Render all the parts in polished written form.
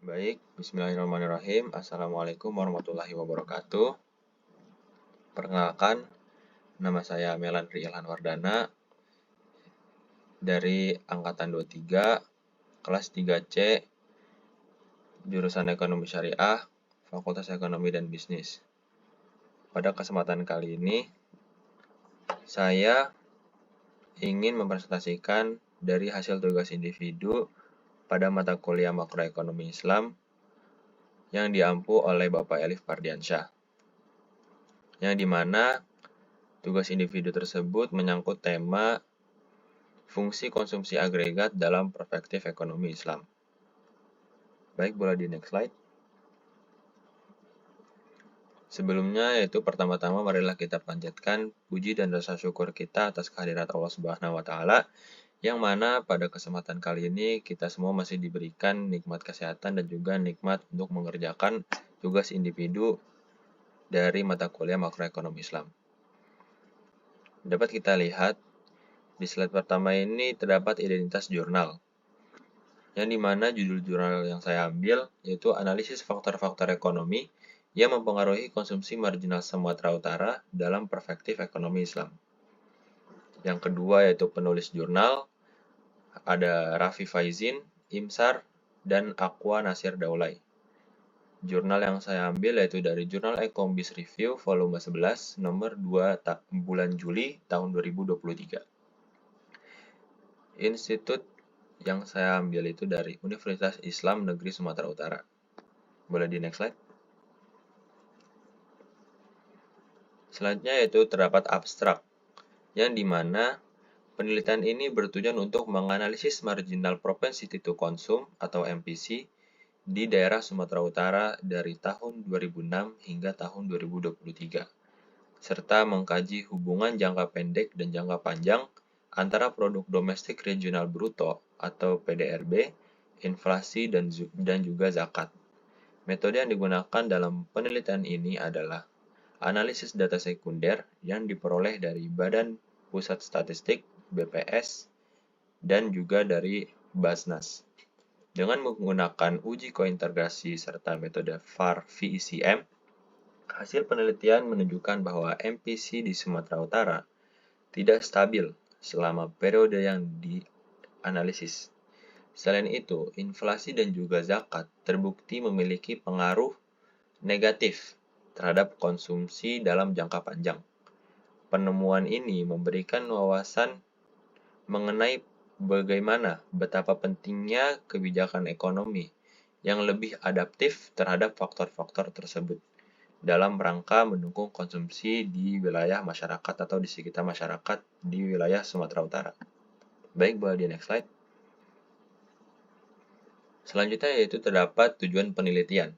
Baik, bismillahirrahmanirrahim. Assalamualaikum warahmatullahi wabarakatuh. Perkenalkan, nama saya Melandri Ilhan Wardana dari Angkatan 23, kelas 3C, jurusan Ekonomi Syariah, Fakultas Ekonomi dan Bisnis. Pada kesempatan kali ini, saya ingin mempresentasikan dari hasil tugas individu pada mata kuliah Makroekonomi Islam yang diampu oleh Bapak Elif Pardiansyah, yang dimana tugas individu tersebut menyangkut tema fungsi konsumsi agregat dalam perspektif ekonomi Islam. Baik, boleh di next slide. Sebelumnya, yaitu pertama-tama marilah kita panjatkan puji dan rasa syukur kita atas kehadirat Allah Subhanahu wa Ta'ala, yang mana pada kesempatan kali ini kita semua masih diberikan nikmat kesehatan dan juga nikmat untuk mengerjakan tugas individu dari mata kuliah Makroekonomi Islam. Dapat kita lihat di slide pertama ini terdapat identitas jurnal, yang dimana judul jurnal yang saya ambil yaitu analisis faktor-faktor ekonomi yang mempengaruhi konsumsi marginal Sumatera Utara dalam perspektif ekonomi Islam. Yang kedua yaitu penulis jurnal, ada Raffi Faizin, Imsar, dan Aqwa Nasir Daulay. Jurnal yang saya ambil yaitu dari Jurnal Ecombis Review volume 11 nomor 2 bulan Juli tahun 2023. Institut yang saya ambil itu dari Universitas Islam Negeri Sumatera Utara. Boleh di next slide. Selanjutnya yaitu terdapat abstrak, yang dimana penelitian ini bertujuan untuk menganalisis marginal propensity to consume atau MPC di daerah Sumatera Utara dari tahun 2006 hingga tahun 2023, serta mengkaji hubungan jangka pendek dan jangka panjang antara produk domestik regional bruto atau PDRB, inflasi, dan juga zakat. Metode yang digunakan dalam penelitian ini adalah analisis data sekunder yang diperoleh dari Badan Pusat Statistik (BPS) dan juga dari Basnas. Dengan menggunakan uji kointegrasi serta metode VAR-VECM, hasil penelitian menunjukkan bahwa MPC di Sumatera Utara tidak stabil selama periode yang dianalisis. Selain itu, inflasi dan juga zakat terbukti memiliki pengaruh negatif terhadap konsumsi dalam jangka panjang. Penemuan ini memberikan wawasan mengenai betapa pentingnya kebijakan ekonomi yang lebih adaptif terhadap faktor-faktor tersebut dalam rangka mendukung konsumsi di wilayah masyarakat atau di sekitar masyarakat di wilayah Sumatera Utara. Baik, boleh di next slide. Selanjutnya yaitu terdapat tujuan penelitian.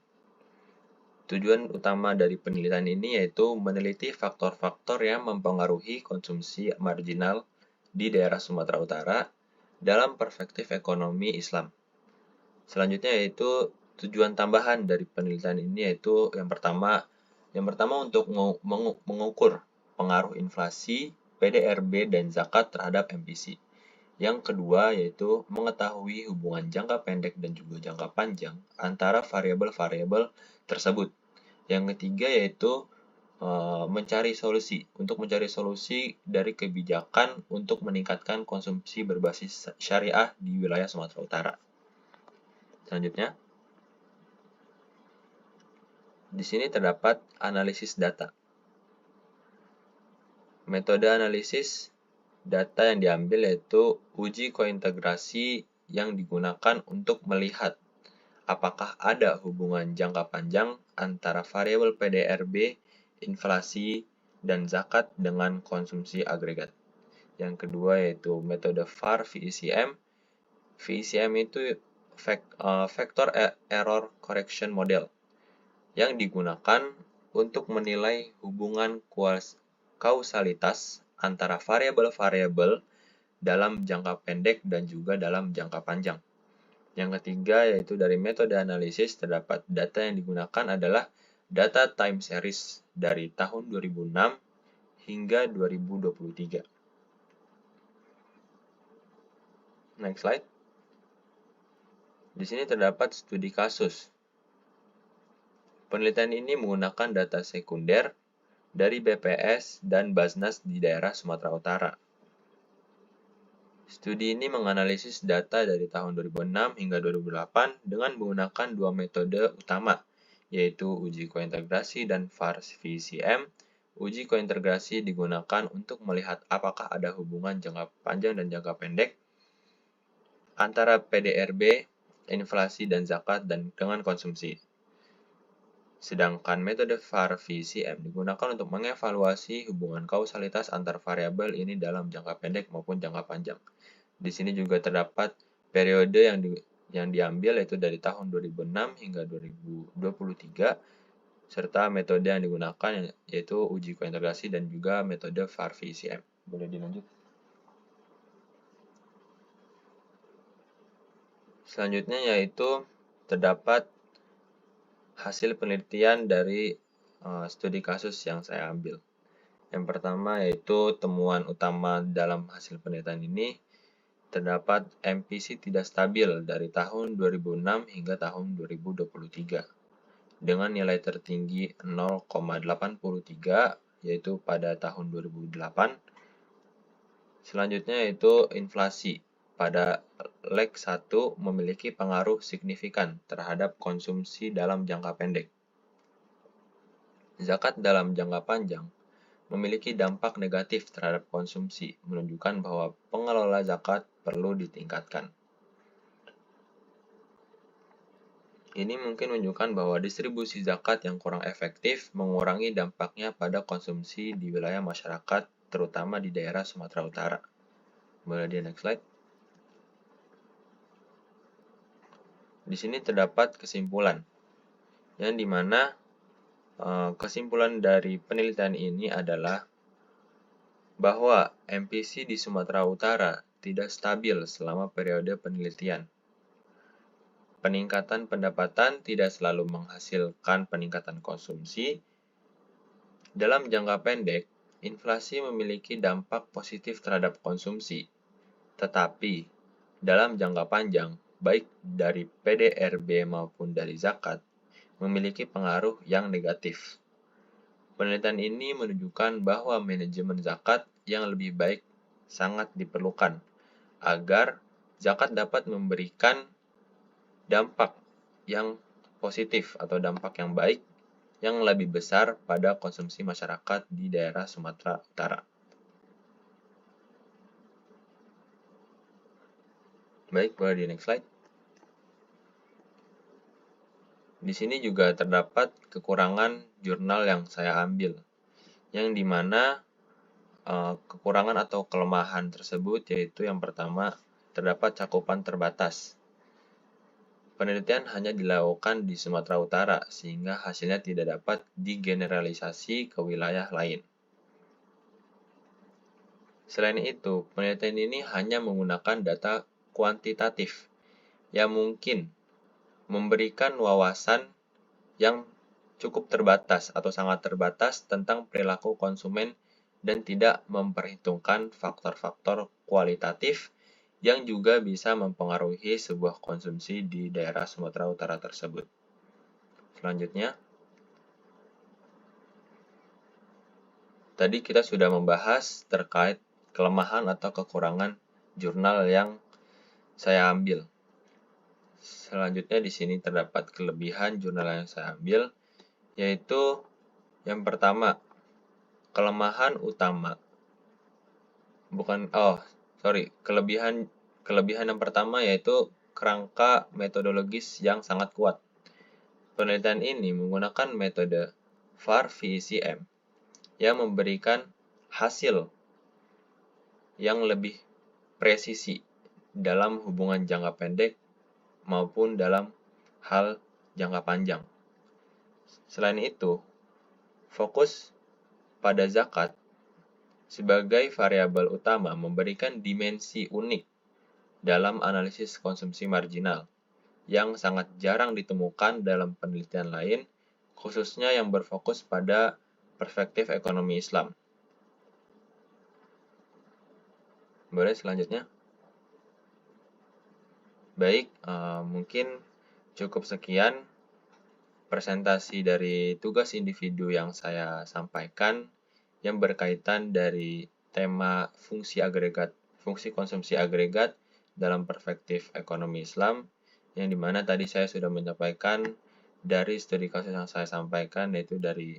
Tujuan utama dari penelitian ini yaitu meneliti faktor-faktor yang mempengaruhi konsumsi marginal di daerah Sumatera Utara dalam perspektif ekonomi Islam. Selanjutnya yaitu tujuan tambahan dari penelitian ini yaitu yang pertama untuk mengukur pengaruh inflasi, PDRB, dan zakat terhadap MPC. Yang kedua yaitu mengetahui hubungan jangka pendek dan juga jangka panjang antara variabel-variabel tersebut. Yang ketiga yaitu mencari solusi dari kebijakan untuk meningkatkan konsumsi berbasis syariah di wilayah Sumatera Utara. Selanjutnya, di sini terdapat analisis data. Metode analisis data yang diambil yaitu uji kointegrasi yang digunakan untuk melihat apakah ada hubungan jangka panjang antara variabel PDRB, inflasi, dan zakat dengan konsumsi agregat. Yang kedua yaitu metode VAR-VECM. VECM itu Vector Error Correction Model yang digunakan untuk menilai hubungan kausalitas antara variabel-variabel dalam jangka pendek dan juga dalam jangka panjang. Yang ketiga yaitu dari metode analisis terdapat data yang digunakan adalah data time series dari tahun 2006 hingga 2023. Next slide. Di sini terdapat studi kasus. Penelitian ini menggunakan data sekunder dari BPS dan Basnas di daerah Sumatera Utara. Studi ini menganalisis data dari tahun 2006 hingga 2008 dengan menggunakan dua metode utama, yaitu uji kointegrasi dan VAR-VCM. Uji kointegrasi digunakan untuk melihat apakah ada hubungan jangka panjang dan jangka pendek antara PDRB, inflasi dan zakat dengan konsumsi. Sedangkan metode VAR-VCM digunakan untuk mengevaluasi hubungan kausalitas antar variabel ini dalam jangka pendek maupun jangka panjang. Di sini juga terdapat periode yang diambil yaitu dari tahun 2006 hingga 2023 serta metode yang digunakan yaitu uji kointegrasi dan juga metode VAR-VCM. Boleh dilanjut. Selanjutnya yaitu terdapat hasil penelitian dari studi kasus yang saya ambil. Yang pertama yaitu temuan utama dalam hasil penelitian ini terdapat MPC tidak stabil dari tahun 2006 hingga tahun 2023 dengan nilai tertinggi 0,83 yaitu pada tahun 2008. Selanjutnya yaitu inflasi. Pada leg 1 memiliki pengaruh signifikan terhadap konsumsi dalam jangka pendek. Zakat dalam jangka panjang memiliki dampak negatif terhadap konsumsi, menunjukkan bahwa pengelola zakat perlu ditingkatkan. Ini mungkin menunjukkan bahwa distribusi zakat yang kurang efektif mengurangi dampaknya pada konsumsi di wilayah masyarakat, terutama di daerah Sumatera Utara. Boleh di next slide. Di sini terdapat kesimpulan, yang dimana kesimpulan dari penelitian ini adalah bahwa MPC di Sumatera Utara tidak stabil selama periode penelitian. Peningkatan pendapatan tidak selalu menghasilkan peningkatan konsumsi. Dalam jangka pendek, inflasi memiliki dampak positif terhadap konsumsi. Tetapi, dalam jangka panjang, baik dari PDRB maupun dari zakat, memiliki pengaruh yang negatif. Penelitian ini menunjukkan bahwa manajemen zakat yang lebih baik sangat diperlukan agar zakat dapat memberikan dampak yang positif atau dampak yang baik yang lebih besar pada konsumsi masyarakat di daerah Sumatera Utara. Baik, boleh di next slide. Di sini juga terdapat kekurangan jurnal yang saya ambil, yang dimana kekurangan atau kelemahan tersebut yaitu yang pertama terdapat cakupan terbatas. Penelitian hanya dilakukan di Sumatera Utara sehingga hasilnya tidak dapat digeneralisasi ke wilayah lain. Selain itu, penelitian ini hanya menggunakan data kuantitatif yang mungkin memberikan wawasan yang cukup terbatas atau sangat terbatas tentang perilaku konsumen dan tidak memperhitungkan faktor-faktor kualitatif yang juga bisa mempengaruhi sebuah konsumsi di daerah Sumatera Utara tersebut. Selanjutnya, tadi kita sudah membahas terkait kelemahan atau kekurangan jurnal yang saya ambil. Selanjutnya di sini terdapat kelebihan jurnal yang saya ambil, yaitu yang pertama, kelemahan utama. Kelebihan yang pertama yaitu kerangka metodologis yang sangat kuat. Penelitian ini menggunakan metode VAR-VCM yang memberikan hasil yang lebih presisi dalam hubungan jangka pendek maupun dalam hal jangka panjang. Selain itu, fokus pada zakat sebagai variabel utama memberikan dimensi unik dalam analisis konsumsi marginal yang sangat jarang ditemukan dalam penelitian lain, khususnya yang berfokus pada perspektif ekonomi Islam. Boleh selanjutnya? Baik, mungkin cukup sekian presentasi dari tugas individu yang saya sampaikan yang berkaitan dari tema fungsi konsumsi agregat dalam perspektif ekonomi Islam, yang dimana tadi saya sudah menyampaikan dari studi kasus yang saya sampaikan, yaitu dari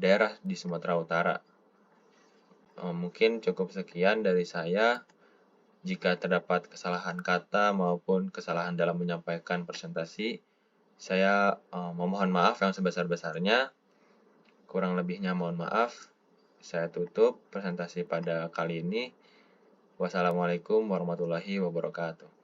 daerah di Sumatera Utara. Mungkin cukup sekian dari saya. Jika terdapat kesalahan kata maupun kesalahan dalam menyampaikan presentasi, saya memohon maaf yang sebesar-besarnya. Kurang lebihnya mohon maaf. Saya tutup presentasi pada kali ini. Wassalamualaikum warahmatullahi wabarakatuh.